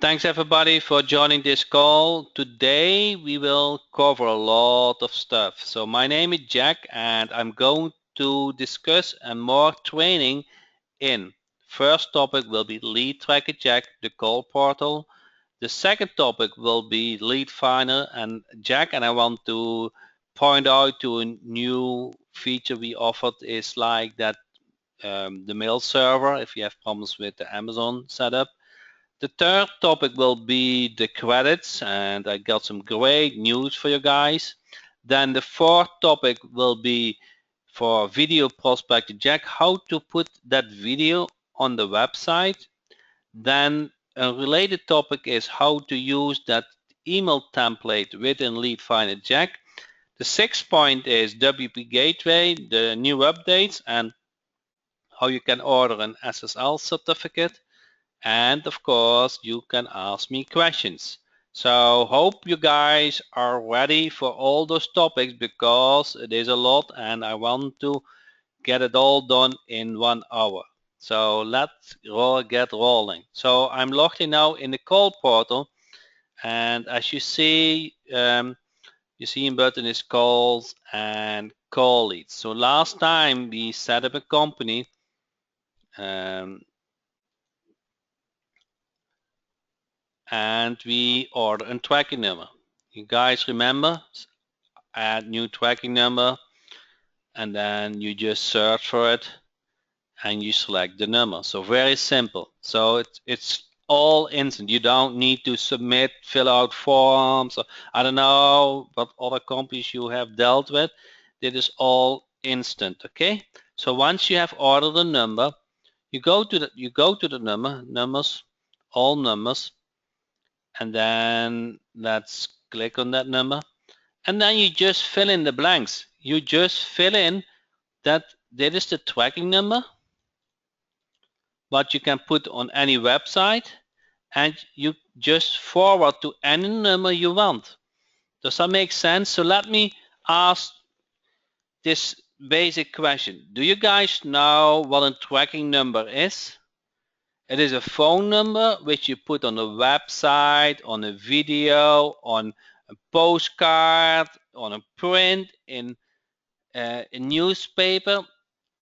Thanks everybody for joining this call. Today we will cover a lot of stuff. So my name is Jack and I'm going to discuss and more training in. First topic will be Lead Tracker Jack, the call portal. The second topic will be Lead Finder and Jack, and I want to point out to a new feature we offered is like that the mail server if you have problems with the Amazon setup. The third topic will be the credits, and I got some great news for you guys. Then the fourth topic will be for video Prospector Jack, how to put that video on the website. Then a related topic is how to use that email template within Lead Finder Jack. The sixth point is WP Gateway, the new updates, and how you can order an SSL certificate. And of course you can ask me questions. So hope you guys are ready for all those topics because it is a lot and I want to get it all done in 1 hour. So let's get rolling. So I'm logged in now in the call portal, and as you see in button is calls and call leads. So last time we set up a company and we order a tracking number. You guys remember? Add new tracking number, and then you just search for it and you select the number. So very simple. So it's all instant. You don't need to submit, fill out forms. I don't know what other companies you have dealt with. It is all instant. Okay. So once you have ordered a number, you go to the numbers, all numbers, and then let's click on that number, and then you just fill in the blanks. You just fill in that is the tracking number, but you can put on any website, and you just forward to any number you want. Does that make sense? So let me ask this basic question. Do you guys know what a tracking number is? It is a phone number which you put on a website, on a video, on a postcard, on a print, in a newspaper,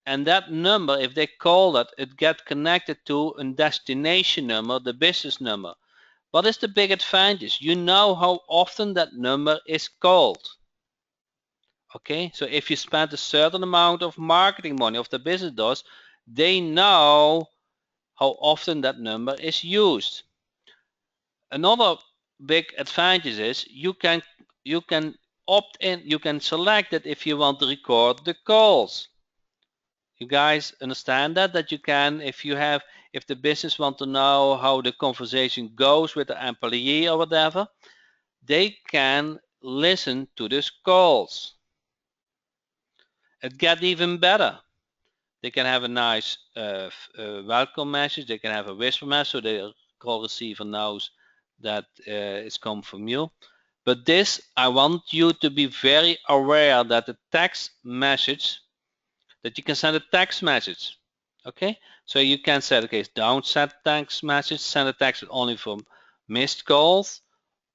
and that number, if they call it, it gets connected to a destination number, the business number. What is the big advantage? You know how often that number is called. Okay, so if you spend a certain amount of marketing money of the business does, they know how often that number is used. Another big advantage is you can opt in, you can select it if you want to record the calls. You guys understand that you can, if the business want to know how the conversation goes with the employee or whatever, they can listen to these calls. It gets even better. They can have a nice welcome message. They can have a whisper message so the call receiver knows that it's come from you. But this, I want you to be very aware that the text message, that you can send a text message. Okay, so you can say, okay, don't send text message, send a text only for missed calls,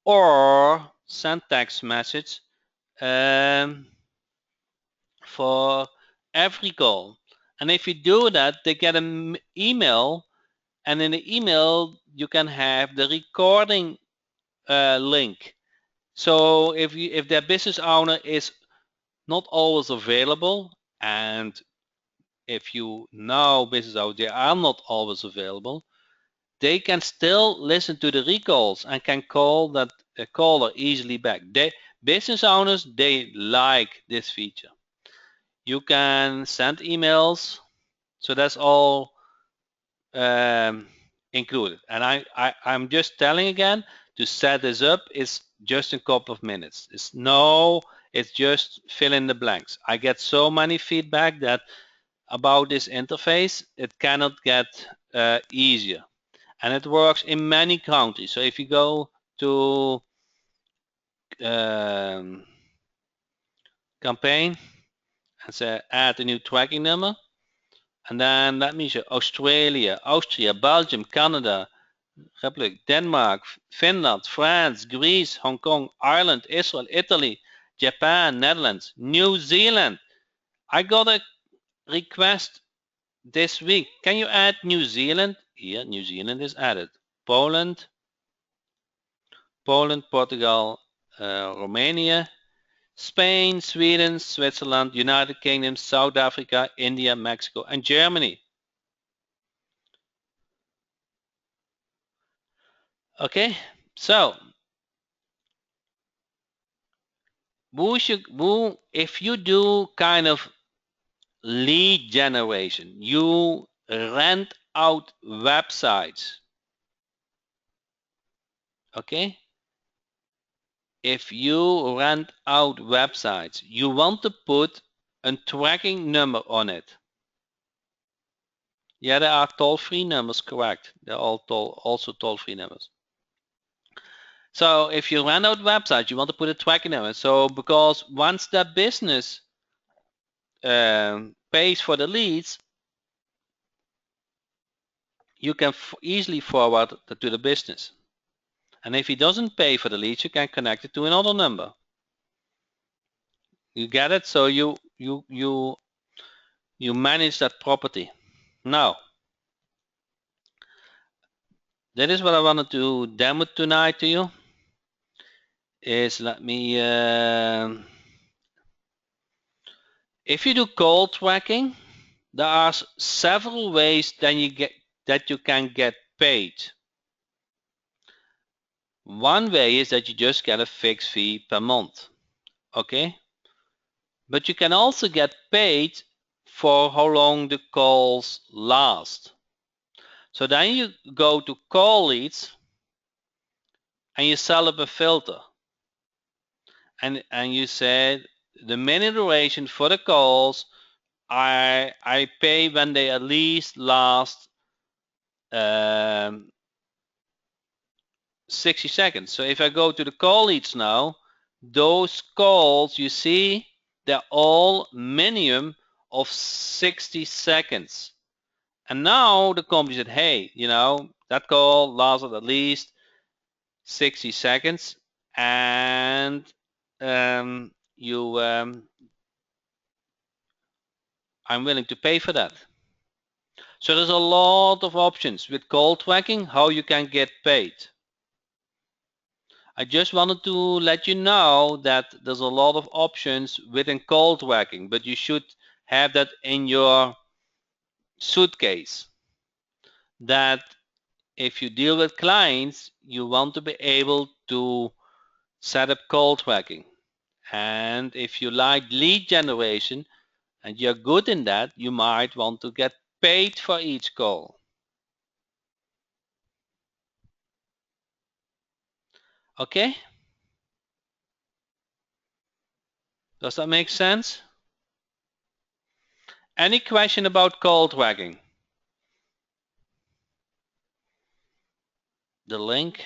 or send text message for every call. And if you do that, they get an email, and in the email you can have the recording link. So if their business owner is not always available, and if you know business owners, they are not always available, they can still listen to the recalls and can call that caller easily back. Business owners, they like this feature. You can send emails, so that's all included. And I'm just telling again, to set this up is just a couple of minutes. It's just fill in the blanks. I get so many feedback that about this interface, it cannot get easier. And it works in many countries. So if you go to campaign and say add a new tracking number, and then let me show Australia, Austria, Belgium, Canada, Republic, Denmark, Finland, France, Greece, Hong Kong, Ireland, Israel, Italy, Japan, Netherlands, New Zealand. I got a request this week. Can you add New Zealand? Here, New Zealand is added. Poland, Portugal, Romania, Spain, Sweden, Switzerland, United Kingdom, South Africa, India, Mexico, and Germany. Okay, so if you do kind of lead generation, you rent out websites. Okay, if you rent out websites, you want to put a tracking number on it. Yeah, there are toll-free numbers, correct. They're all also toll-free numbers. So if you rent out websites, you want to put a tracking number. So because once that business pays for the leads, you can easily forward that to the business. And if he doesn't pay for the leads, you can connect it to another number. You get it? So you manage that property. Now, that is what I wanted to demo tonight to you. Is let me if you do call tracking, there are several ways that you can get paid. One way is that you just get a fixed fee per month. Okay? But you can also get paid for how long the calls last. So then you go to call leads and you set up a filter. And you said the minute duration for the calls, I pay when they at least last 60 seconds. So if I go to the call leads now, those calls you see, they're all minimum of 60 seconds. And now the company said, hey, that call lasted at least 60 seconds, and I'm willing to pay for that. So there's a lot of options with call tracking, how you can get paid. I just wanted to let you know that there's a lot of options within call tracking, but you should have that in your suitcase. That if you deal with clients, you want to be able to set up call tracking. And if you like lead generation and you're good in that, you might want to get paid for each call. Okay? Does that make sense? Any question about call tracking? The link.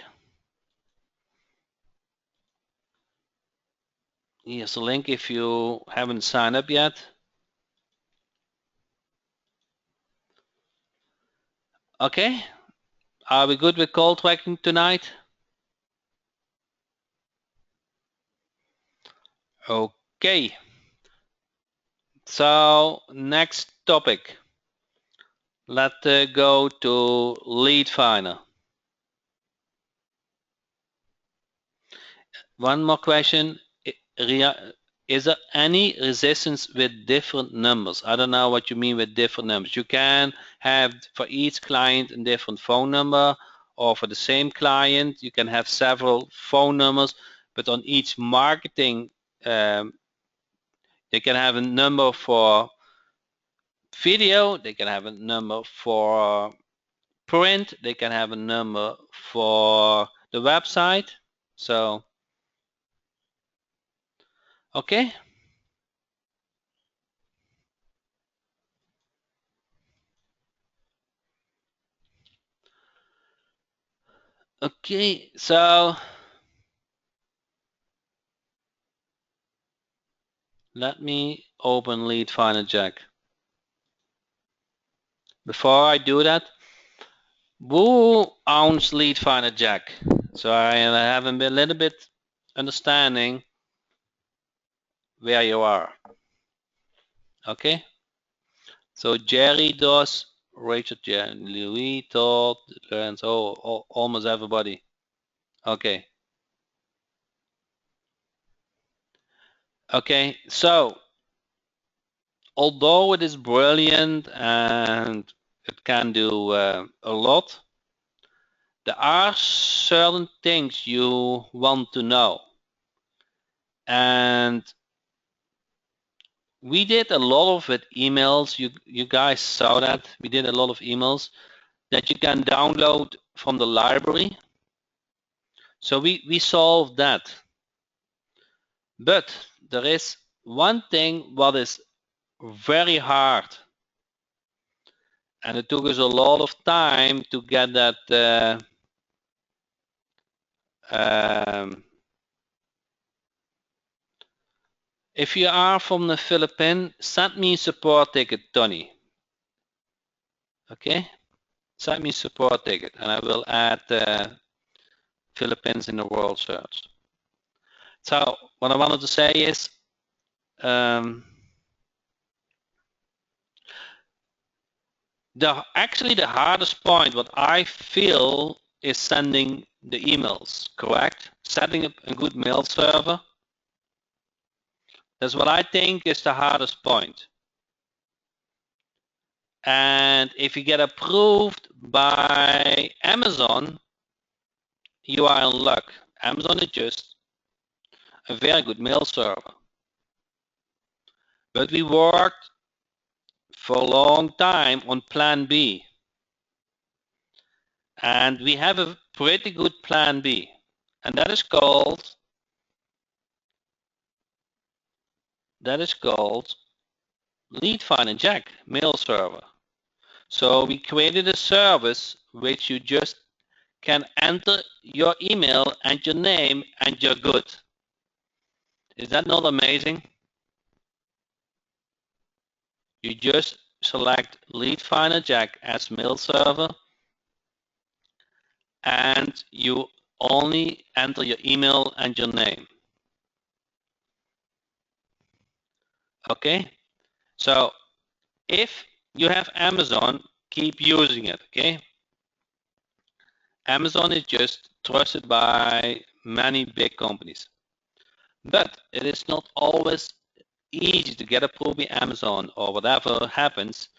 Here's the link if you haven't signed up yet. Okay, are we good with call tracking tonight? Okay, so next topic. Let's go to lead finder. One more question. Is there any resistance with different numbers? I don't know what you mean with different numbers. You can have for each client a different phone number, or for the same client, you can have several phone numbers, but on each marketing, they can have a number for video, they can have a number for print, they can have a number for the website. So, okay. Okay, so let me open Lead Finder Jack. Before I do that, Who owns Lead Finder Jack? So I have a little bit understanding where you are. Okay. So Jerry does, Rachel, Jerry, Louis, Todd, Lawrence, almost everybody. Okay. Okay. So although it is brilliant and it can do a lot, there are certain things you want to know. And we did a lot of it emails. You guys saw that. We did a lot of emails that you can download from the library. So we solved that. But there is one thing what is very hard. And it took us a lot of time to get that if you are from the Philippines, send me a support ticket, Tony. Okay? Send me a support ticket and I will add Philippines in the world search. So what I wanted to say is actually the hardest point what I feel is sending the emails, correct? Setting up a good mail server. That's what I think is the hardest point. And if you get approved by Amazon, you are in luck. Amazon is just a very good mail server. But we worked for a long time on plan B. And we have a pretty good plan B. And that is called Lead Finder Jack mail server. So we created a service which you just can enter your email and your name and you're good. Is that not amazing? You just select Lead Finder Jack as mail server and you only enter your email and your name. Okay? So if you have Amazon, keep using it, okay? Amazon is just trusted by many big companies. But it is not always easy to get approved by Amazon or whatever happens.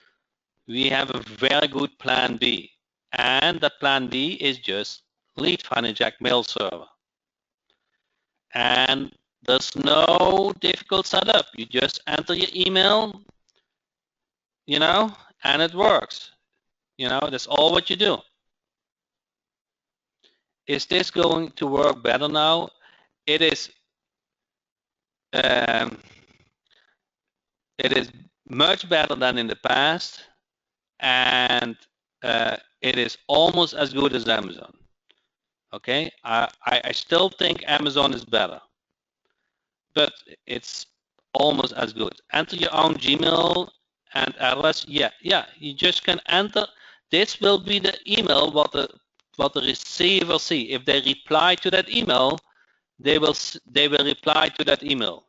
We have a very good plan B. And that plan B is just Lead Finder Jack mail server. And there's no difficult setup. You just enter your email, and it works. That's all what you do. Is this going to work better now? It is much better than in the past, and it is almost as good as Amazon. Okay, I still think Amazon is better, but it's almost as good. Enter your own Gmail and address. Yeah, you just can enter. This will be the email what the receiver see. If they reply to that email, they will reply to that email.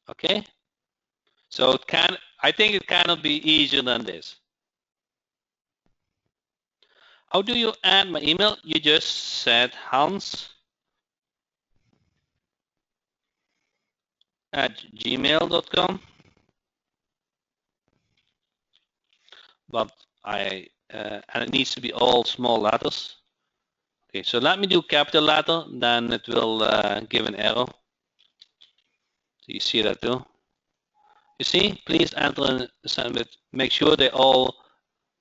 Okay, so I think it cannot be easier than this. How do you add my email? You just said hans@gmail.com, but and it needs to be all small letters. Okay, so let me do capital letter, then it will give an error. So you see that too. You see, please enter and send it. Make sure they all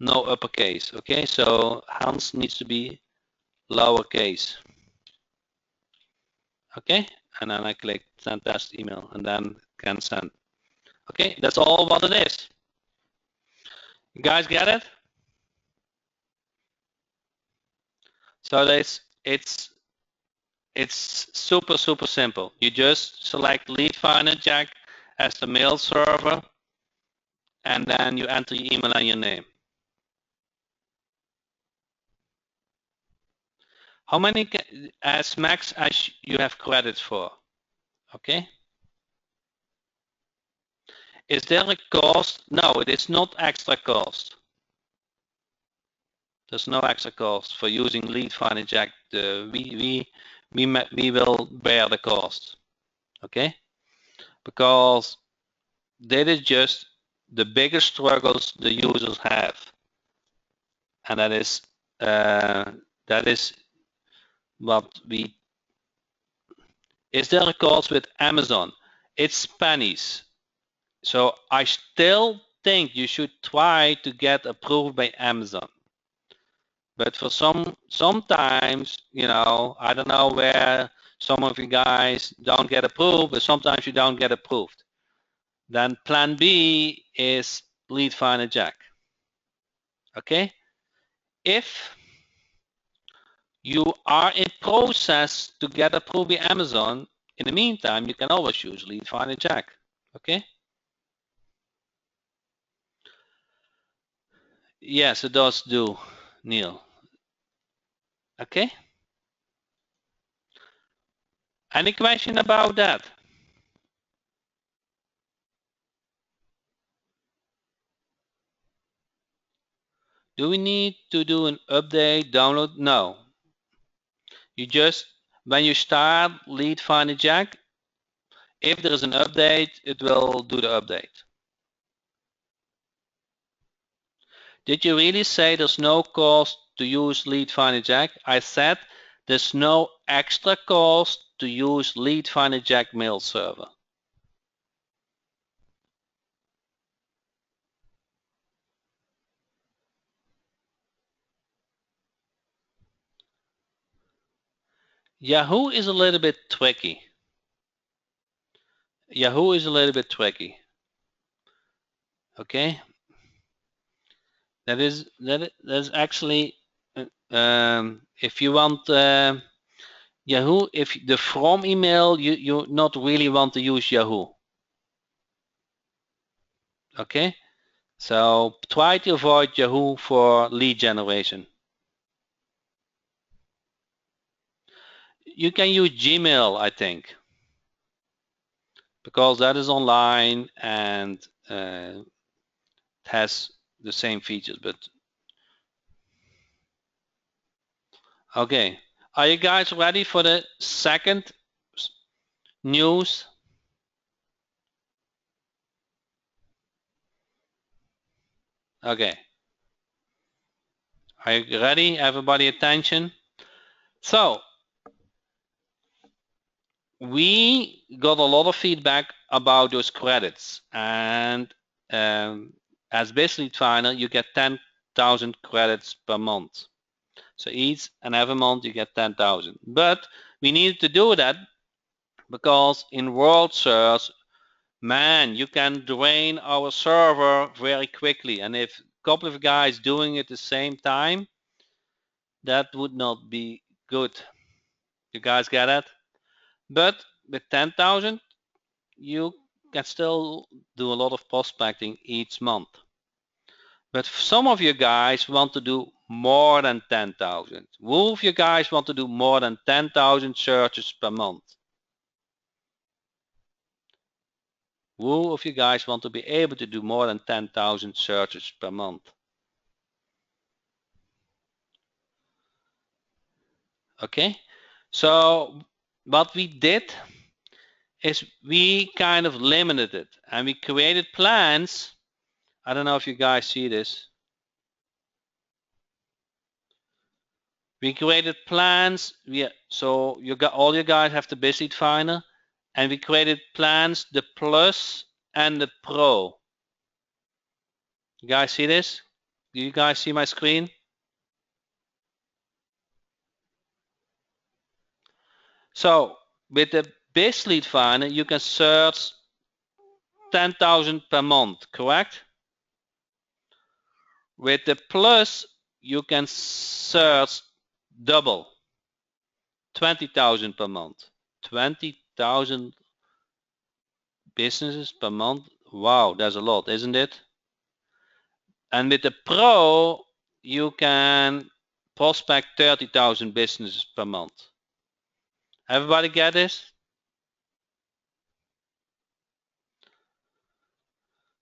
know uppercase. Okay, so Hans needs to be lowercase. Okay, and then I click send test email and then can send. Okay, that's all what it is. You guys get it? So it's super simple. You just select Lead Finder Jack as the mail server, and then you enter your email and your name. How many as max as you have credits for? Okay. Is there a cost? No, it is not extra cost. There's no extra cost for using Lead Finder Jack. We will bear the cost. Okay, because that is just the biggest struggles the users have, and that is what we. Is there a cost with Amazon? It's pennies. So I still think you should try to get approved by Amazon. But for sometimes, I don't know where some of you guys don't get approved, but sometimes you don't get approved. Then plan B is Lead Finder Jack. Okay? If you are in process to get approved by Amazon, in the meantime, you can always use Lead Finder Jack. Okay? Yes, it does do, Neil. Okay? Any question about that? Do we need to do an update, download? No. You just, when you start Lead Finder Jack, if there is an update, it will do the update. Did you really say there's no cost to use Lead Finder Jack? I said there's no extra cost to use Lead Finder Jack mail server. Yahoo is a little bit tricky. Yahoo is a little bit tricky. Okay, that's actually if you want Yahoo, if the from email, you not really want to use Yahoo. Okay, so try to avoid Yahoo for lead generation. You can use Gmail, I think, because that is online and has the same features. But okay, are you guys ready for the second news? Okay, are you ready? Everybody, attention. So we got a lot of feedback about those credits, and as Business Lead Finder, you get 10,000 credits per month. So each and every month you get 10,000. But we needed to do that because in World Search, man, you can drain our server very quickly. And if a couple of guys doing it at the same time, that would not be good. You guys get that? But with 10,000, you can still do a lot of prospecting each month. But some of you guys want to do more than 10,000. Who of you guys want to do more than 10,000 searches per month? Who of you guys want to be able to do more than 10,000 searches per month? Okay, so what we did is we kind of limited it and we created plans. I don't know if you guys see this. We created plans. So all you guys have the Business Lead Finder, and we created plans, the Plus and the Pro. You guys see this? Do you guys see my screen? So with the Business Lead Finder, you can search 10,000 per month, correct? With the Plus, you can search double, 20,000 per month. 20,000 businesses per month. Wow, that's a lot, isn't it? And with the Pro, you can prospect 30,000 businesses per month. Everybody get this?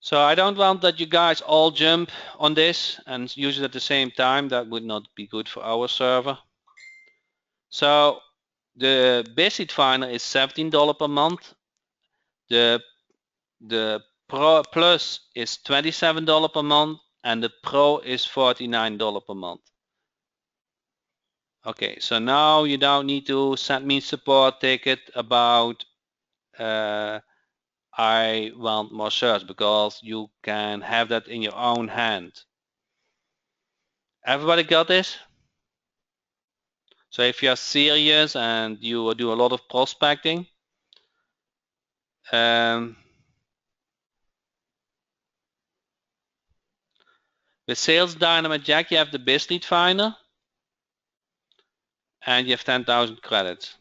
So I don't want that you guys all jump on this and use it at the same time. That would not be good for our server. So the basic finder is $17 per month. The Pro Plus is $27 per month, and the Pro is $49 per month. Okay, so now you don't need to send me support ticket about I want more search, because you can have that in your own hand. Everybody got this? So if you're serious and you do a lot of prospecting, with Sales Dynamite Jack, you have the Biz Lead Finder and you have 10,000 credits.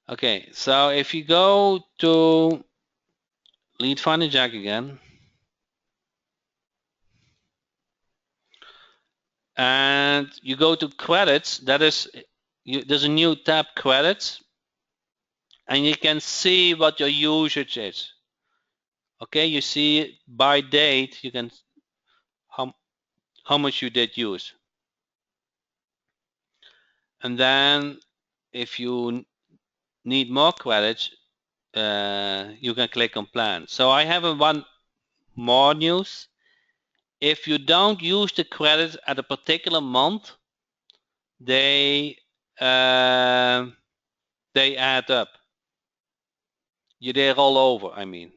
Okay, so if you go to Lead Finder Jack again, and you go to credits, there's a new tab, credits, and you can see what your usage is. Okay, you see by date, you can how much you did use. And then if you need more credits, you can click on plan. So I have one more news. If you don't use the credits at a particular month, they add up. They roll over, I mean.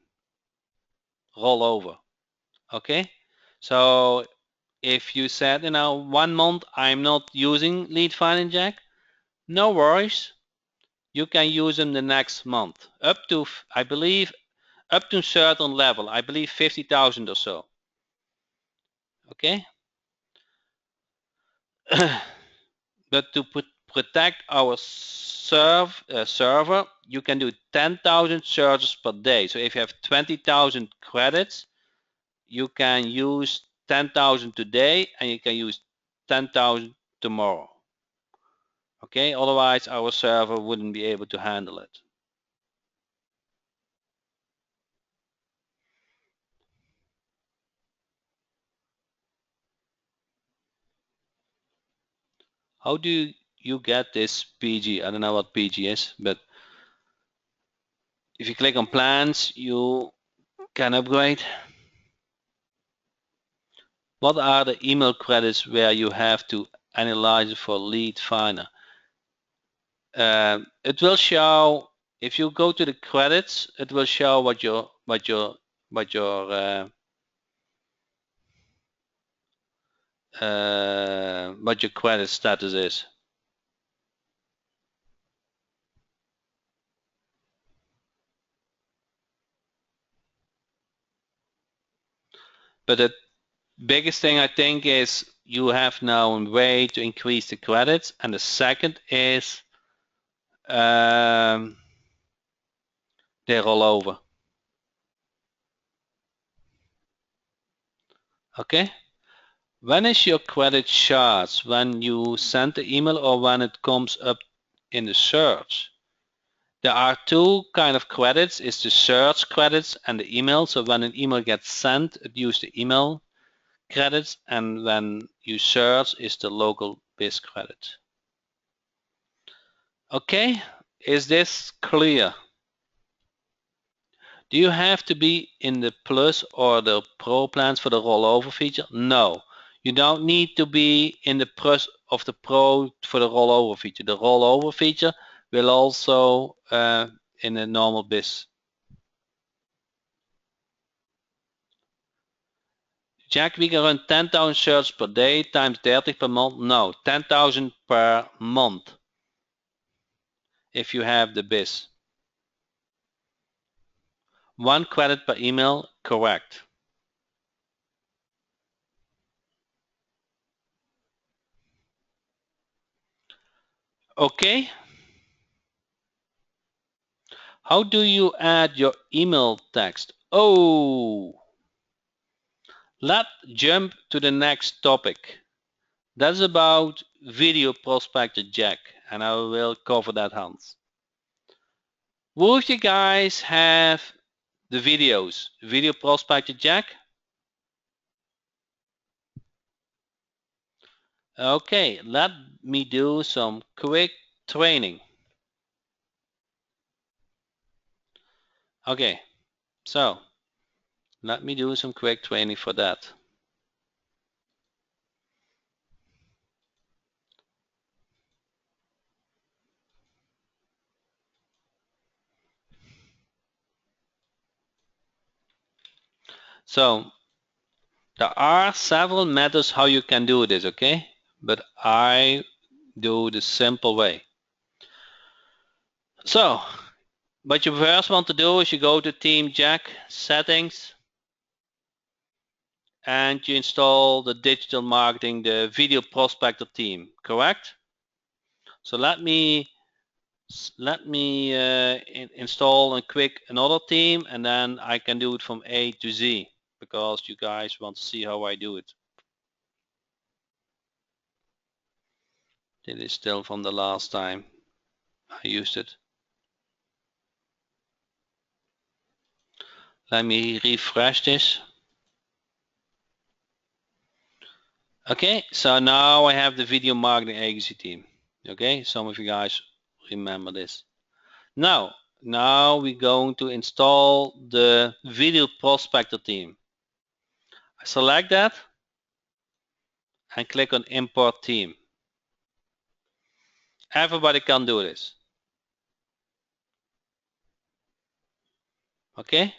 Roll over. Okay? So if you said, 1 month I'm not using Lead Finder Jack, no worries. You can use them the next month. Up to, I believe, up to a certain level. I believe 50,000 or so. Okay? But to protect our server, you can do 10,000 searches per day. So if you have 20,000 credits, you can use 10,000 today and you can use 10,000 tomorrow. Okay, otherwise our server wouldn't be able to handle it. How do you get this PG? I don't know what PG is, but if you click on plans, you can upgrade. What are the email credits where you have to analyze it for Lead Finder? It will show, if you go to the credits, it will show what your credit status is. But the biggest thing I think is you have now a way to increase the credits, and the second is they roll over. Okay? When is your credit charged? When you send the email or when it comes up in the search? There are two kind of credits. It's the search credits and the email. So when an email gets sent, it uses the email credits, and when you search, is the local biz credit. Okay, is this clear? Do you have to be in the Plus or the Pro plans for the rollover feature? No, you don't need to be in the Plus of the Pro for the rollover feature. The rollover feature will also in the normal biz. Jack, we can run 10,000 searches per day times 30 per month. No, 10,000 per month if you have the biz. 1 credit per email, correct. Okay. How do you add your email text? Oh, let's jump to the next topic. That's about Video Prospector Jack, and I will cover that, Hans. Who of you guys have the videos? Video Prospector Jack? Okay, let me do some quick training. Okay, so let me do some quick training for that. So there are several methods how you can do this, okay? But I do the simple way. So what you first want to do is you go to Team Jack settings and you install the digital marketing, the video prospector theme, correct? So let me install a quick another theme, and then I can do it from A to Z because you guys want to see how I do it. It is still from the last time I used it. Let me refresh this. Okay, so now I have the video marketing agency team. Okay, some of you guys remember this. Now we're going to install the video prospector theme. I select that and click on import theme. Everybody can do this. Okay,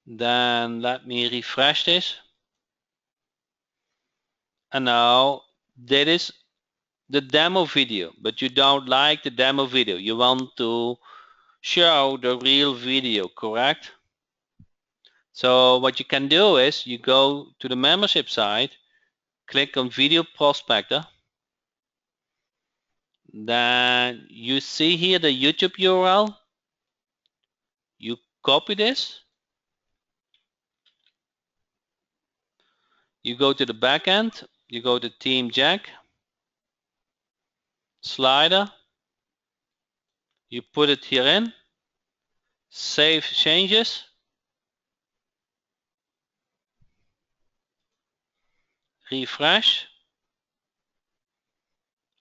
then let me refresh this, and now that is the demo video, but you don't like the demo video, you want to show the real video, correct? So what you can do is you go to the membership site, click on video prospector, then you see here the YouTube URL, you copy this, you go to the backend, you go to Team Jack, slider, you put it here in, save changes, refresh.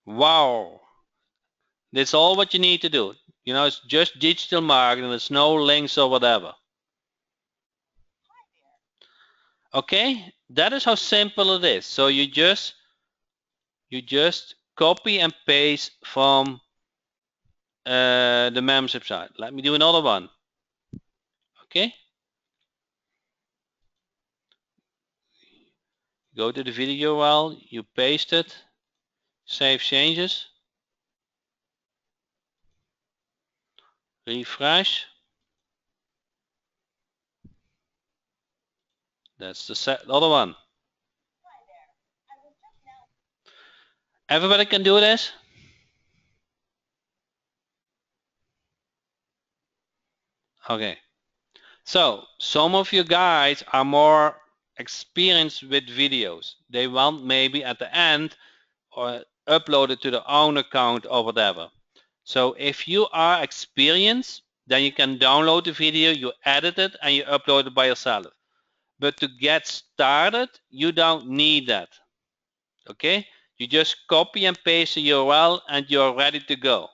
Wow, that's all what you need to do. You know, it's just digital marketing, there's no links or whatever. Okay, that is how simple it is. So you just copy and paste from the membership site. Let me do another one. Okay, go to the video URL, you paste it, save changes, refresh. That's the other one. Everybody can do this? Okay. So some of you guys are more experienced with videos. They want maybe at the end or upload it to their own account or whatever. So if you are experienced, then you can download the video, you edit it, and you upload it by yourself. But to get started, you don't need that. Okay? You just copy and paste the URL and you're ready to go.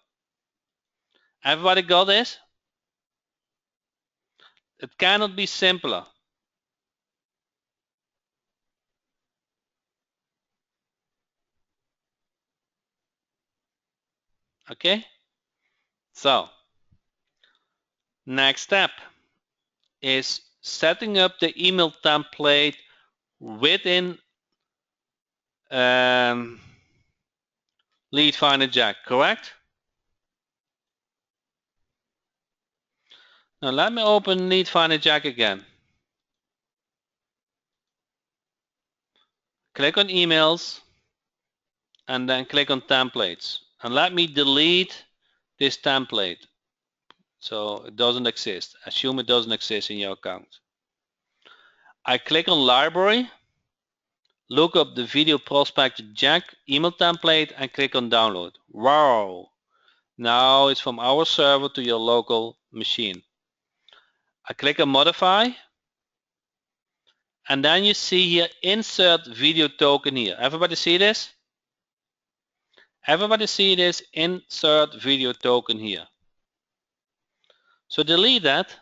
Everybody got this? It cannot be simpler. Okay? So, next step is setting up the email template within Lead Finder Jack, correct? Now let me open Lead Finder Jack again. Click on emails and then click on templates. And let me delete this template so it doesn't exist. Assume it doesn't exist in your account. I click on library, look up the video prospector Jack email template and click on download. Wow! Now it's from our server to your local machine. I click on modify, and then you see here insert video token here. Everybody see this? Everybody see this insert video token here. So delete that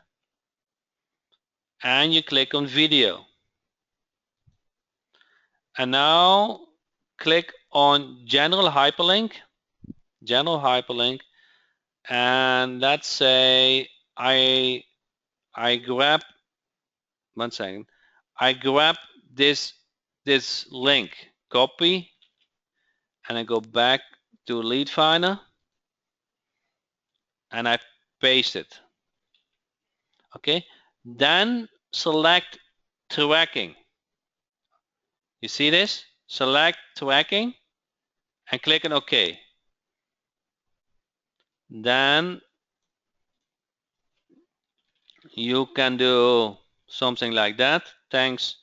and you click on video. And now click on general hyperlink, and let's say I grab, one second, I grab this link, copy, and I go back to lead finder and I paste it. Okay, then select tracking. You see this? Select tracking and click on OK. Then you can do something like that. Thanks,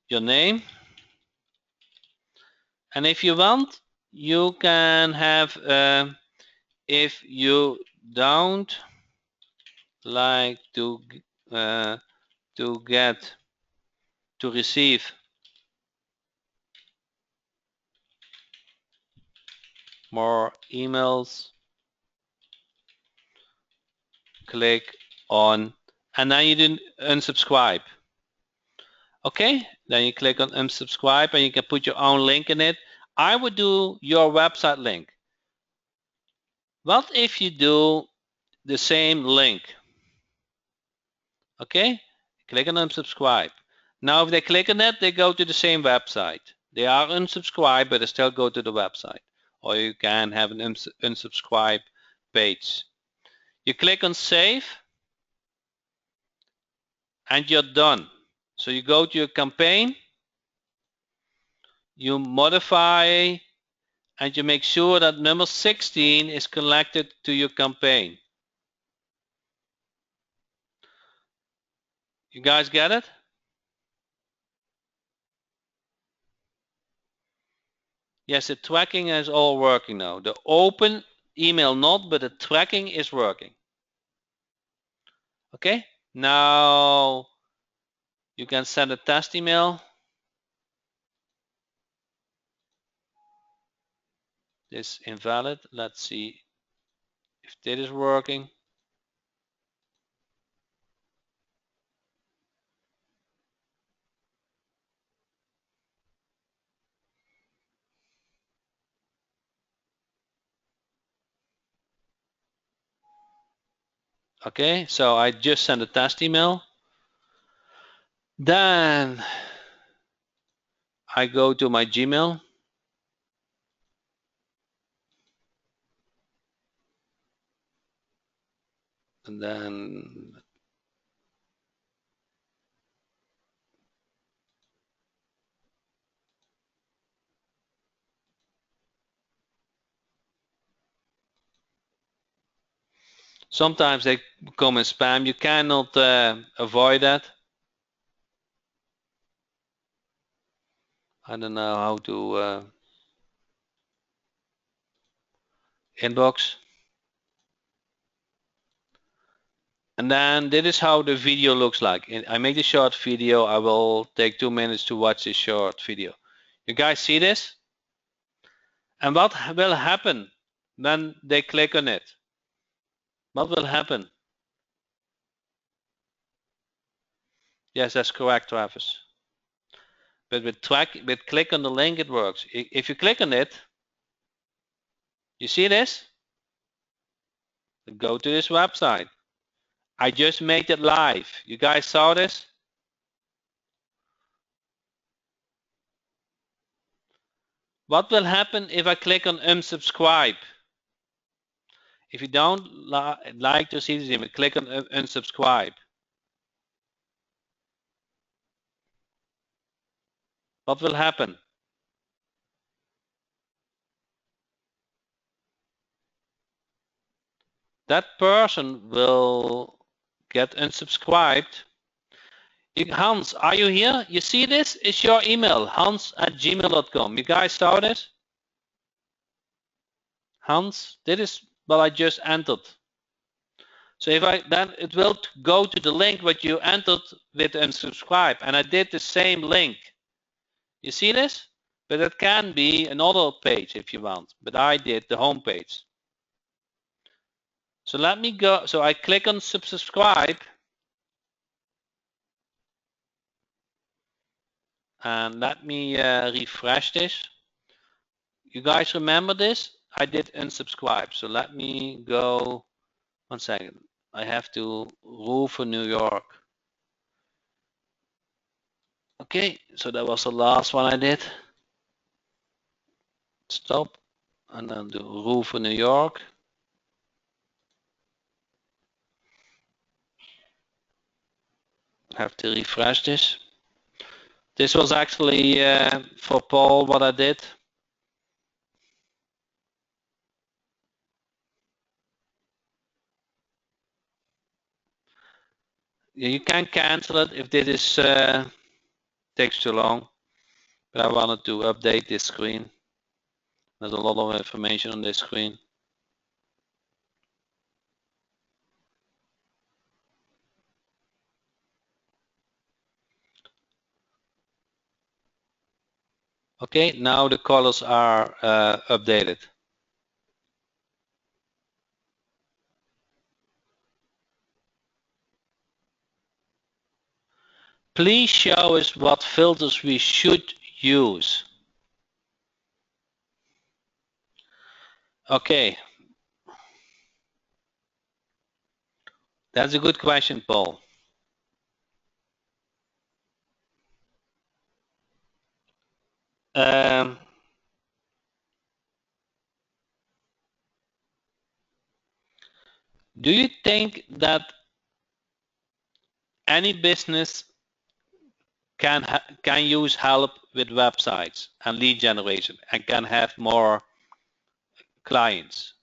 your name. And if you want, you can have if you don't like to get to receive more emails, click on, and then you didn't unsubscribe. Okay, then you click on unsubscribe and you can put your own link in it. I would do your website link. What if you do the same link? Okay, click on unsubscribe. Now if they click on it, they go to the same website. They are unsubscribed, but they still go to the website. Or you can have an unsubscribe page. You click on save and you're done. So you go to your campaign, you modify, and you make sure that number 16 is connected to your campaign. You guys get it? Yes, the tracking is all working now. The open email not, but the tracking is working. Okay, now you can send a test email. This invalid. Let's see if that is working. Okay, so I just sent a test email. Then I go to my Gmail. And then sometimes they come in spam. You cannot avoid that. I don't know how to inbox. And then this is how the video looks like. I make the short video. I will take 2 minutes to watch this short video. You guys see this? And what will happen when they click on it? What will happen? Yes, that's correct, Travis. But with click on the link, it works. If you click on it, you see this? Go to this website. I just made it live. You guys saw this? What will happen if I click on unsubscribe? If you don't like to see this image, click on unsubscribe. What will happen? that person will get unsubscribed. Hans, are you here? You see this? It's your email, hans@gmail.com. You guys saw this? Hans, this is what I just entered. So if then it will go to the link what you entered with unsubscribe, and I did the same link. You see this? But it can be another page if you want, but I did the home page. So let me go, so I click on subscribe, and let me refresh this. You guys remember this? I did unsubscribe, so let me go, 1 second. I have to rule for New York. Okay, so that was the last one I did. Stop, and then do rule for New York. Have to refresh this. This was actually for Paul what I did. You can cancel it if this is takes too long, but I wanted to update this screen. There's a lot of information on this screen. Okay, now the colors are updated. Please show us what filters we should use. Okay, that's a good question, Paul. Do you think that any business can use help with websites and lead generation and can have more clients?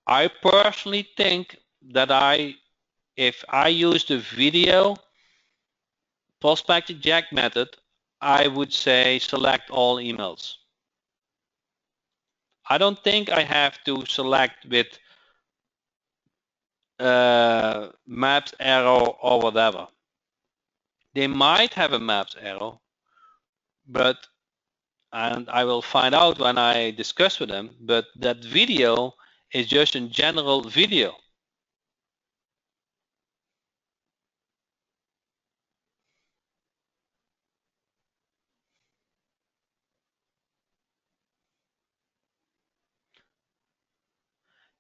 I personally think that if I use the video Prospector Jack method, I would say select all emails. I don't think I have to select with maps arrow or whatever. They might have a maps arrow, but and I will find out when I discuss with them, but that video is just a general video.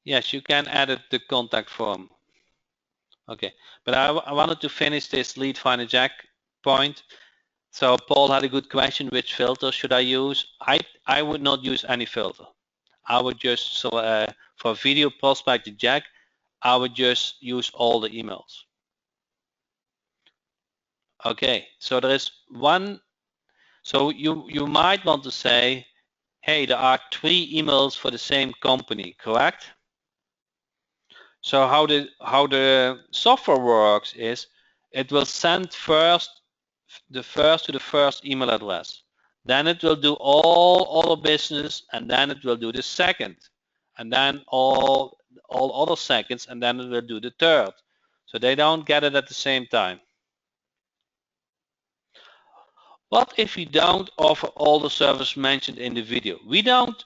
Yes, you can edit the contact form. Okay, but I wanted to finish this lead finder Jack point. So Paul had a good question, which filter should I use? I would not use any filter. I would just, for video prospector Jack, I would just use all the emails. Okay, so there is one, so you might want to say, hey, there are 3 emails for the same company, correct? So how the software works is it will send the first email address. Then it will do all other business, and then it will do the second, and then all other seconds, and then it will do the third. So they don't get it at the same time. What if we don't offer all the services mentioned in the video? We don't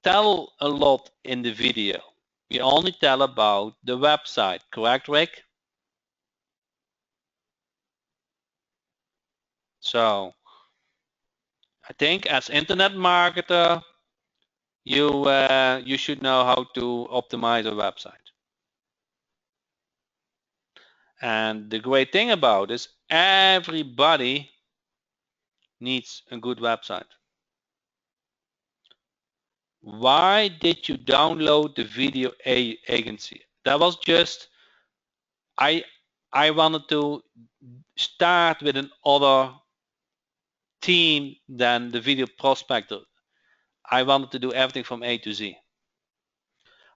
tell a lot in the video. We only tell about the website, correct, Rick? So I think as internet marketer, you should know how to optimize a website. And the great thing about this, everybody needs a good website. Why did you download the video agency? That was just I wanted to start with another team than the video prospector. I wanted to do everything from A to Z.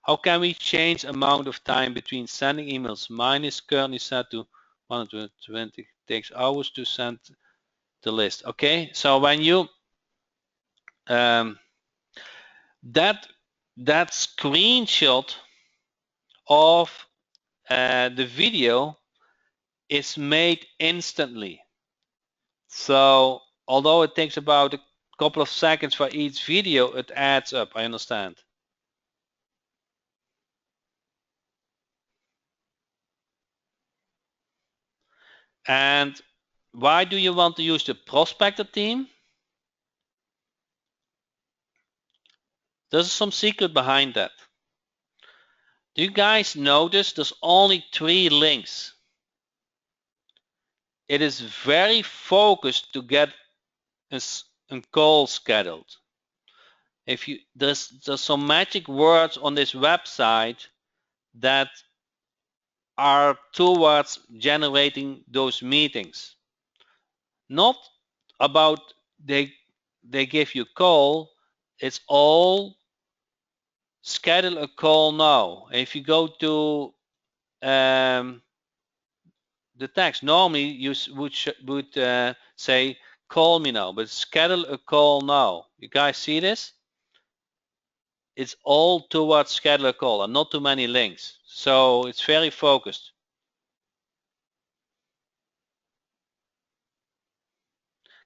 How can we change amount of time between sending emails? Mine is currently set to 120. Takes hours to send the list. Okay, so when you that screenshot of the video is made instantly. So although it takes about a couple of seconds for each video, it adds up. I understand. And why do you want to use the Prospector team? There's some secret behind that. Do you guys notice there's only 3 links? It is very focused to get a call scheduled. If you there's some magic words on this website that are towards generating those meetings. Not about they give you a call. It's all schedule a call now. If you go to the text, normally you would say call me now, but schedule a call now. You guys see this? It's all towards schedule a call and not too many links. So it's very focused.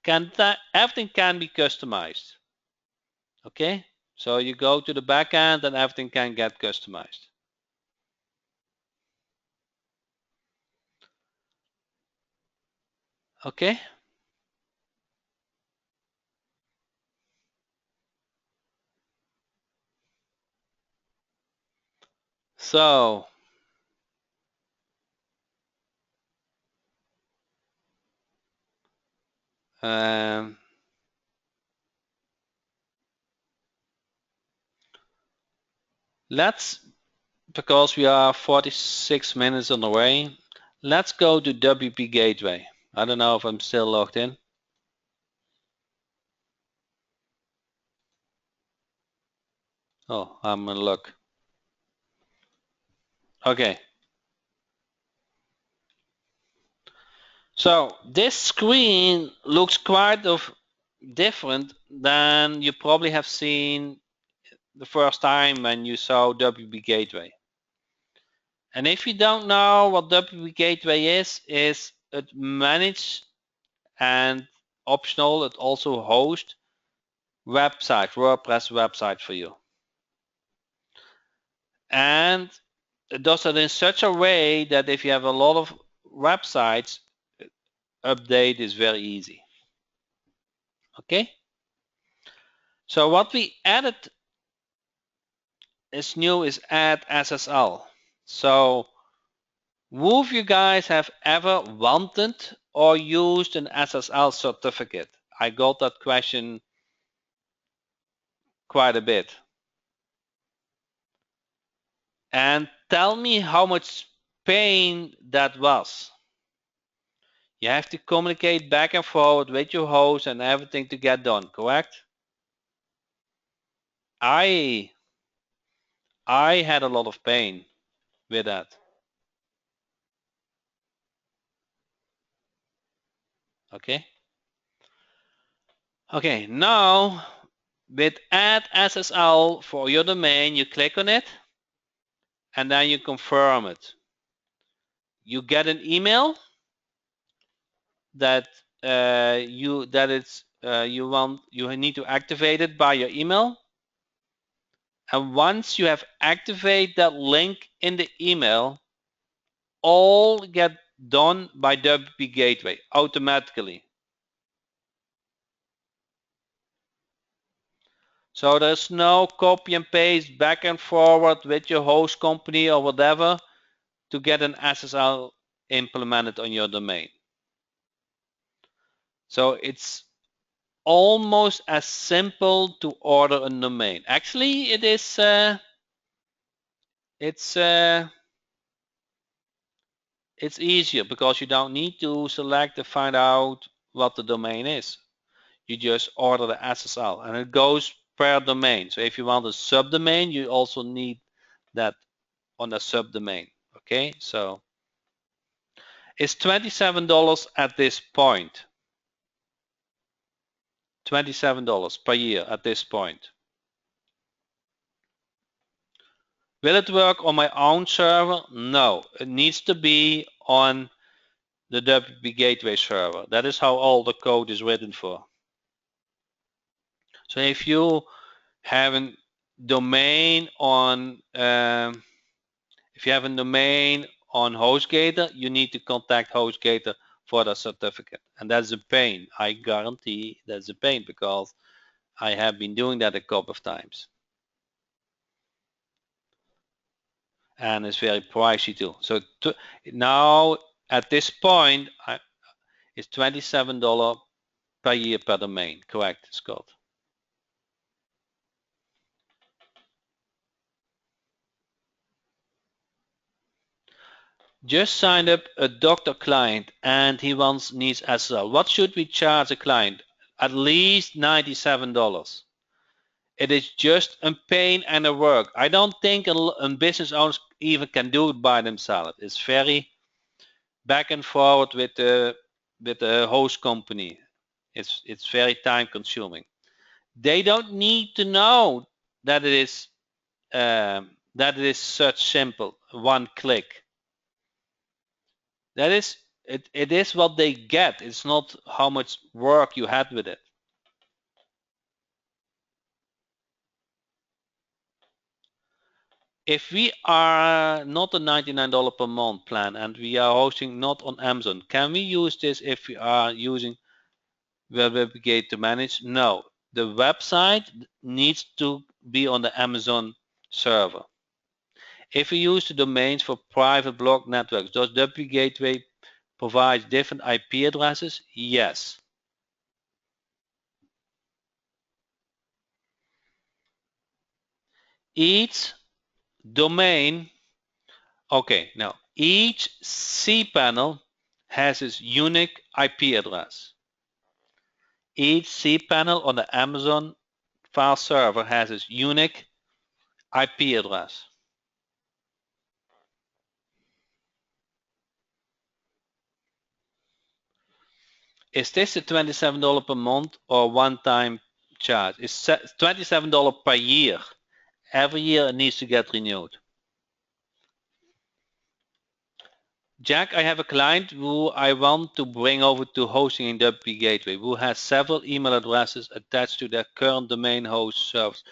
Everything can be customized. Okay, so you go to the back end and everything can get customized. Okay. So let's, because we are 46 minutes on the way, let's go to WP Gateway. I don't know if I'm still logged in. Oh, I'm in luck. Okay. So this screen looks quite different than you probably have seen the first time when you saw WP Gateway. And if you don't know what WP Gateway is it manages and optional, it also hosts website, WordPress website for you. And it does it in such a way that if you have a lot of websites, update is very easy. Okay. So what we added is new is add SSL. So who of you guys have ever wanted or used an SSL certificate? I got that question quite a bit. And tell me how much pain that was. You have to communicate back and forward with your host and everything to get done, correct? I had a lot of pain with that. Okay. Okay, now with add SSL for your domain, you click on it and then you confirm it. You get an email that you need to activate it by your email. And once you have activated that link in the email, all get done by WP Gateway automatically. So there's no copy and paste back and forward with your host company or whatever to get an SSL implemented on your domain. So it's almost as simple to order a domain. Actually, it is. It's easier because you don't need to select and find out what the domain is. You just order the SSL and it goes per domain. So if you want a subdomain, you also need that on a subdomain. Okay, so it's $27 at this point. $27 per year at this point. Will it work on my own server? No, it needs to be on the WP Gateway server. That is how all the code is written for. So if you have a domain on if you have a domain on HostGator, you need to contact HostGator for the certificate, and that's a pain. I guarantee that's a pain because I have been doing that a couple of times, and it's very pricey too. So now at this point, it's $27 per year per domain. Correct, Scott? Just signed up a doctor client and he needs SSL. What should we charge a client? At least $97. It is just a pain and a work. I don't think a business owner even can do it by themselves. It's very back and forward with the host company. It's very time consuming. They don't need to know that it is such simple, one click. That is it is what they get. It's not how much work you had with it. If we are not a $99 per month plan and we are hosting not on Amazon, can we use this if we are using WebGate to manage? No, the website needs to be on the Amazon server. If we use the domains for private blog networks, does WP Gateway provide different IP addresses? Yes. Each domain, okay, now each cPanel has its unique IP address. Each cPanel on the Amazon file server has its unique IP address. Is this a $27 per month or one-time charge? It's $27 per year. Every year it needs to get renewed. Jack, I have a client who I want to bring over to hosting in WP Gateway, who has several email addresses attached to their current domain host servers.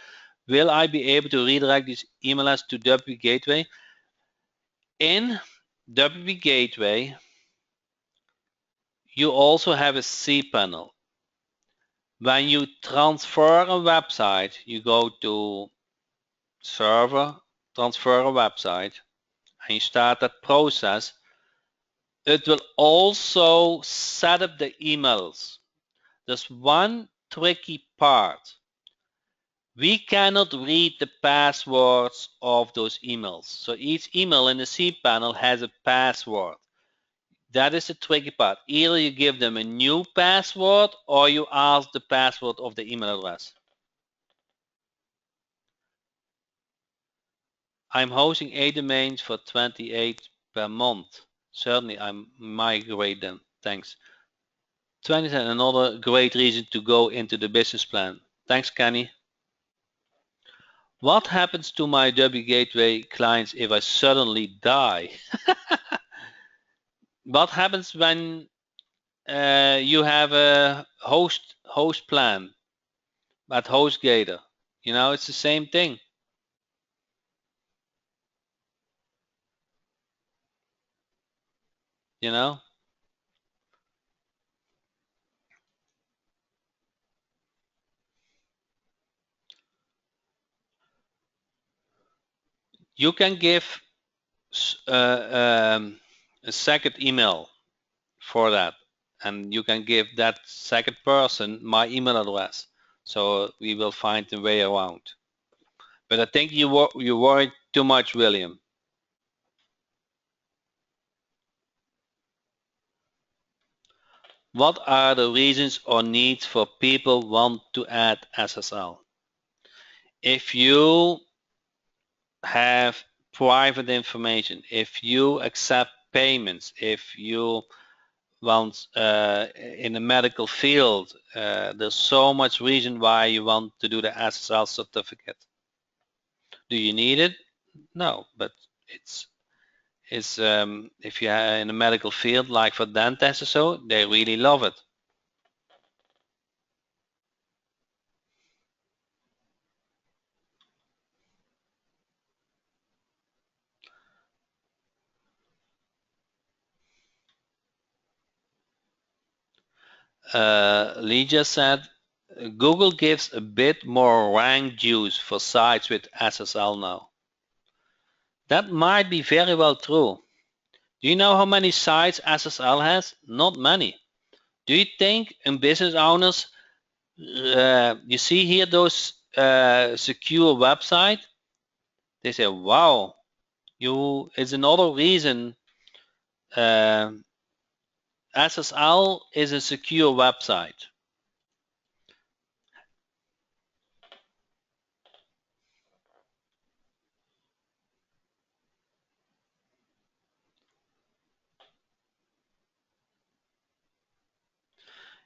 Will I be able to redirect these emails to WP Gateway? In WP Gateway, you also have a cPanel. When you transfer a website, you go to server, transfer a website, and you start that process. It will also set up the emails. There's one tricky part. We cannot read the passwords of those emails. So each email in the cPanel has a password. That is the tricky part. Either you give them a new password or you ask the password of the email address. I'm hosting 8 domains for 28 per month. Certainly, I migrate them. Thanks. 20 is another great reason to go into the business plan. Thanks, Kenny. What happens to my WP Gateway clients if I suddenly die? What happens when you have a host plan at HostGator? You know, it's the same thing. You know, you can give a second email for that, and you can give that second person my email address, so we will find a way around. But I think you worried too much, William. What are the reasons or needs for people want to add SSL? If you have private information, if you accept payments, if you want in the medical field, there's so much reason why you want to do the SSL certificate. Do you need it? No, but it's if you are in the medical field, like for dentists or so, they really love it. Lee just said Google gives a bit more rank juice for sites with SSL now. That might be very well true. Do you know how many sites SSL has? Not many. Do you think in business owners, you see here those secure website? They say, wow, it's another reason SSL is a secure website.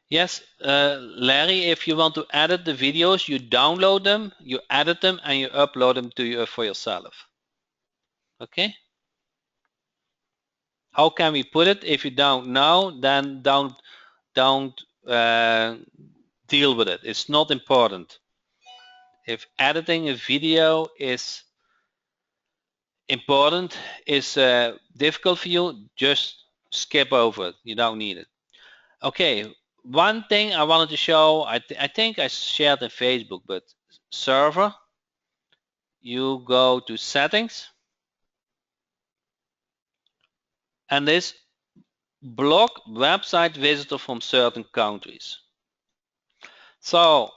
Yes, Larry, if you want to edit the videos, you download them, you edit them, and you upload them to you for yourself. Okay? How can we put it? If you don't know, then don't deal with it. It's not important. If editing a video is important, is difficult for you, just skip over it. You don't need it. Okay, one thing I wanted to show, I think I shared in Facebook, but server, you go to settings, and this block website visitor from certain countries. So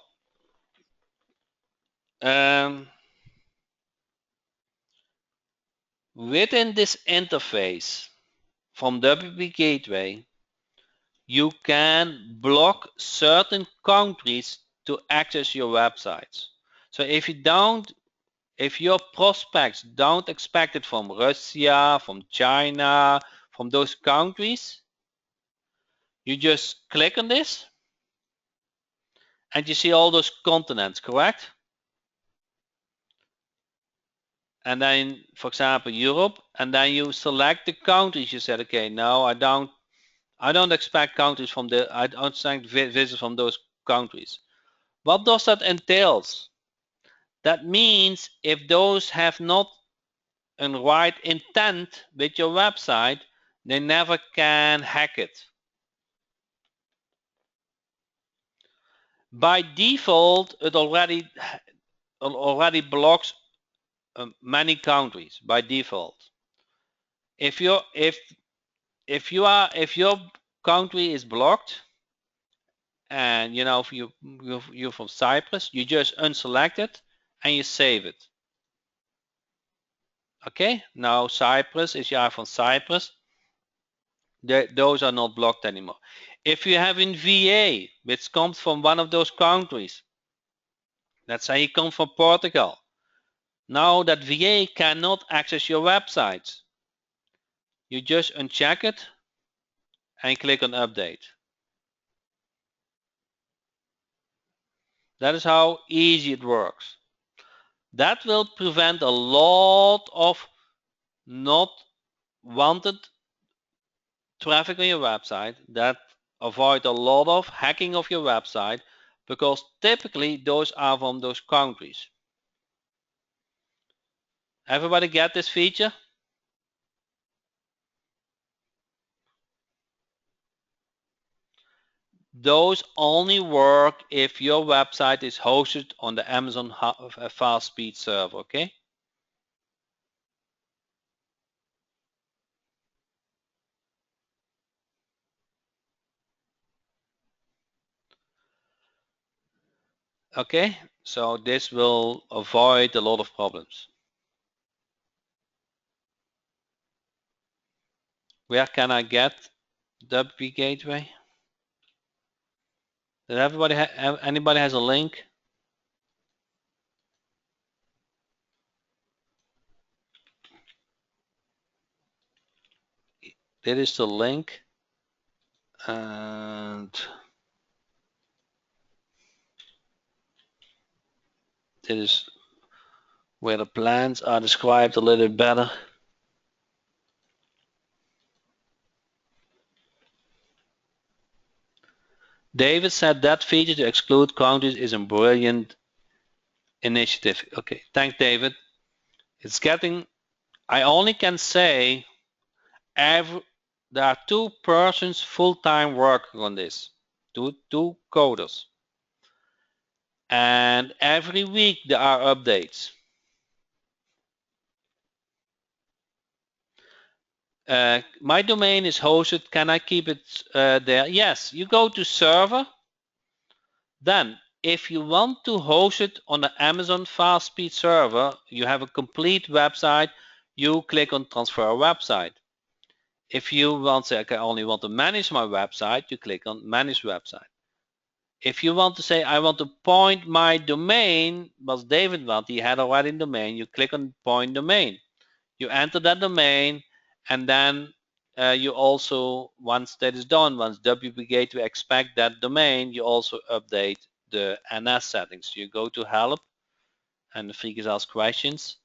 within this interface from WP Gateway, you can block certain countries to access your websites. So if your prospects don't expect it from Russia, from China, from those countries, you just click on this and you see all those continents, correct? And then, for example, Europe, and then you select the countries. You said, okay, no, I don't expect countries from I don't expect visitors from those countries. What does that entails? That means if those have not a right intent with your website, they never can hack it. By default, it already blocks many countries by default. If your country is blocked, and if you're from Cyprus, you just unselect it and you save it. Okay, now Cyprus, if you are from Cyprus, those are not blocked anymore. If you have in VA, which comes from one of those countries, let's say you come from Portugal, now that VA cannot access your websites. You just uncheck it and click on update. That is how easy it works. That will prevent a lot of not wanted traffic on your website, that avoid a lot of hacking of your website, because typically those are from those countries. Everybody get this feature? Those only work if your website is hosted on the Amazon fast speed server, okay? Okay, so this will avoid a lot of problems. Where can I get WP Gateway? Did everybody anybody has a link? There is the link, and this is where the plans are described a little better. David said that feature to exclude counties is a brilliant initiative. Okay, thanks, David. It's getting, I only can say, there are 2 persons full-time working on this, two coders. And every week there are updates. My domain is hosted. Can I keep it there? Yes, you go to server. Then, if you want to host it on the Amazon fast speed server, you have a complete website, you click on transfer website. If you want to say, okay, I only want to manage my website, you click on manage website. If you want to say, I want to point my domain, was David want, he had already a domain, you click on point domain. You enter that domain, and then you also, once that is done, once WP Gateway expect that domain, you also update the NS settings. You go to help and the Freakers ask questions,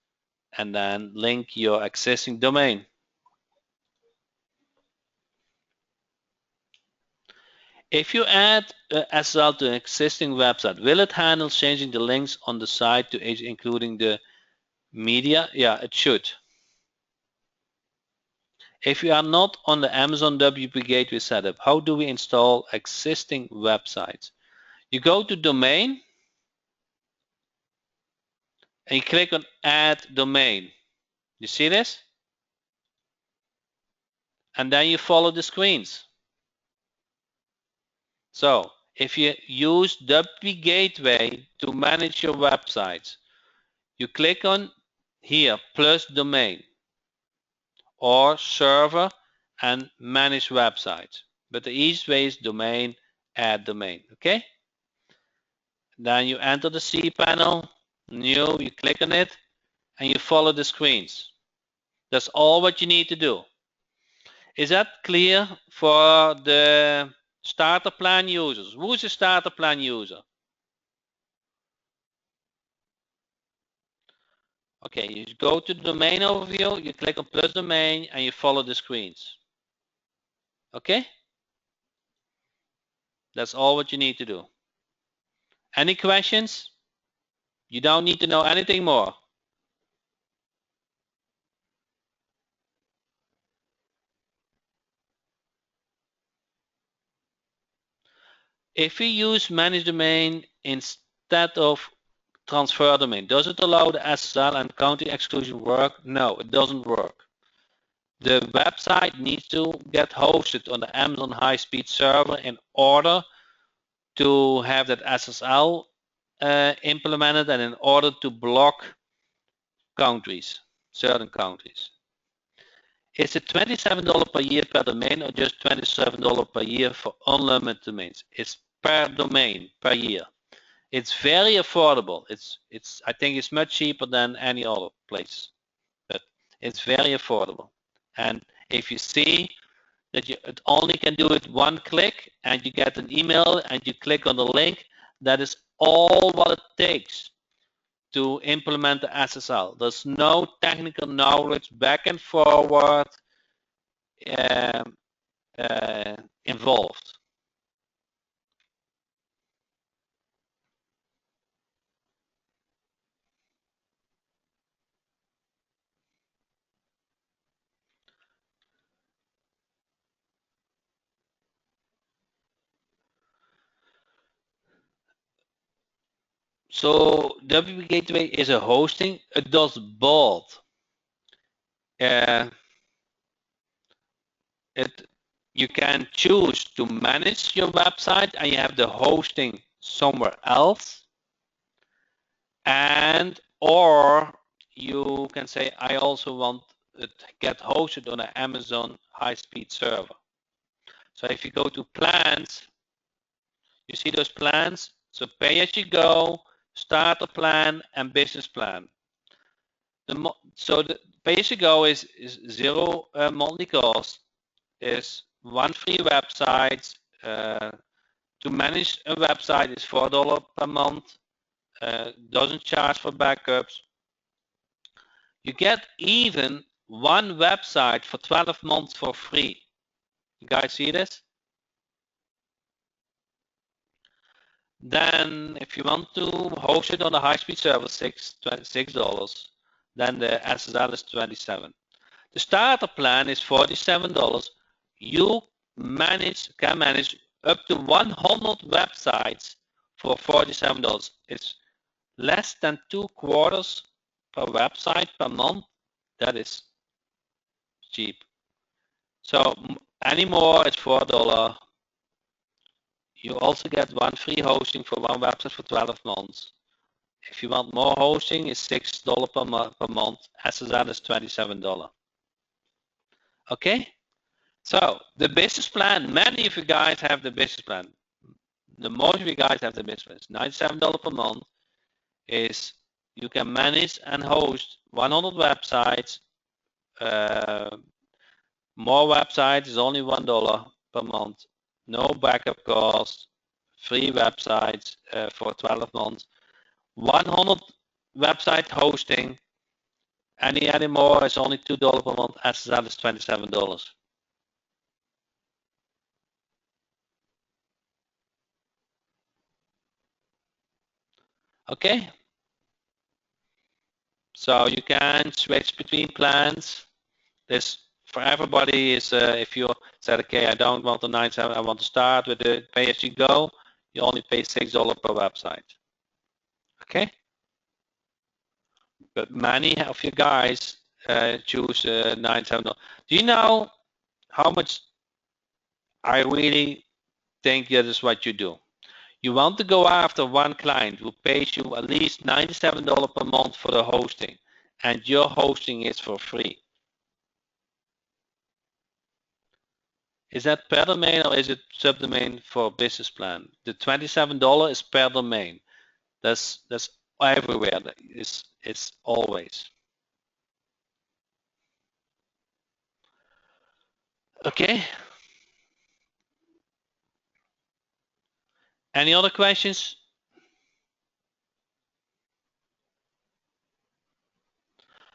and then link your existing domain. If you add SSL to an existing website, will it handle changing the links on the site to including the media? Yeah, it should. If you are not on the Amazon WP Gateway setup, how do we install existing websites? You go to domain and you click on add domain. You see this? And then you follow the screens. So if you use WP Gateway to manage your websites, you click on here plus domain or server and manage websites. But the easiest way is domain, add domain. Okay? Then you enter the cPanel, new, you click on it, and you follow the screens. That's all what you need to do. Is that clear for the starter plan users? Who is a starter plan user? Okay, you go to the domain overview, you click on plus domain, and you follow the screens. Okay? That's all what you need to do. Any questions? You don't need to know anything more. If we use manage domain instead of transfer domain, does it allow the SSL and county exclusion work? No, it doesn't work. The website needs to get hosted on the Amazon high-speed server in order to have that SSL implemented and in order to block countries, certain countries. Is it $27 per year per domain or just $27 per year for unlimited domains? It's per domain per year. It's very affordable. I think it's much cheaper than any other place, but it's very affordable. And if you see that you only can do it one click and you get an email and you click on the link, that is all what it takes to implement the SSL. There's no technical knowledge back and forward um, involved. So WP Gateway is a hosting. It does both. You can choose to manage your website and you have the hosting somewhere else, and or you can say I also want it to get hosted on an Amazon high-speed server. So if you go to plans, You see those plans? So pay as you go, starter plan, and business plan. So the pay as you go is zero monthly cost, is one free website. To manage a website is $4 per month. Doesn't charge for backups. You get even one website for 12 months for free. You guys see this? Then if you want to host it on a high-speed server, $6. Then the SSL is $27. The starter plan is $47. You can manage up to 100 websites for $47. It's less than 2/4 per website per month. That is cheap. So anymore, it's $4. You also get one free hosting for one website for 12 months. If you want more hosting, it's $6 per month. SSL is $27. Okay? So the business plan, many of you guys have the business plan. The most of you guys have the business plan. It's $97 per month. Is you can manage and host 100 websites. More websites is only $1 per month. No backup cost. Free websites for 12 months. 100 website hosting. Any more is only $2 per month. SSL is $27. Okay. So you can switch between plans. This for everybody is if you said, okay, I don't want the 97, I want to start with the pay as you go, you only pay $6 per website. Okay? But many of you guys choose $97. Do you know how much I really think that is what you do? You want to go after one client who pays you at least $97 per month for the hosting, and your hosting is for free. Is that per domain or is it subdomain for business plan? The $27 is per domain. That's everywhere. It's always. Okay. Any other questions?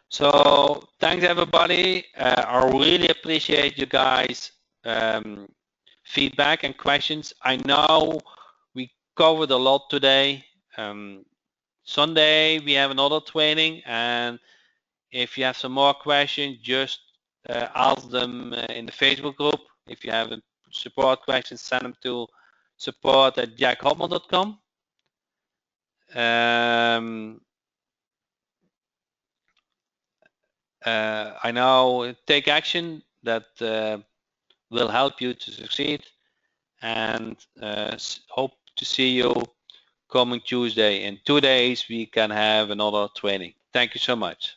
So thanks everybody. I really appreciate you guys feedback and questions. I know we covered a lot today. Sunday we have another training, and if you have some more questions, just ask them in the Facebook group. If you have support questions, send them to support@jackhopman.com. I know take action that will help you to succeed, and hope to see you coming Tuesday. In 2 days, we can have another training. Thank you so much.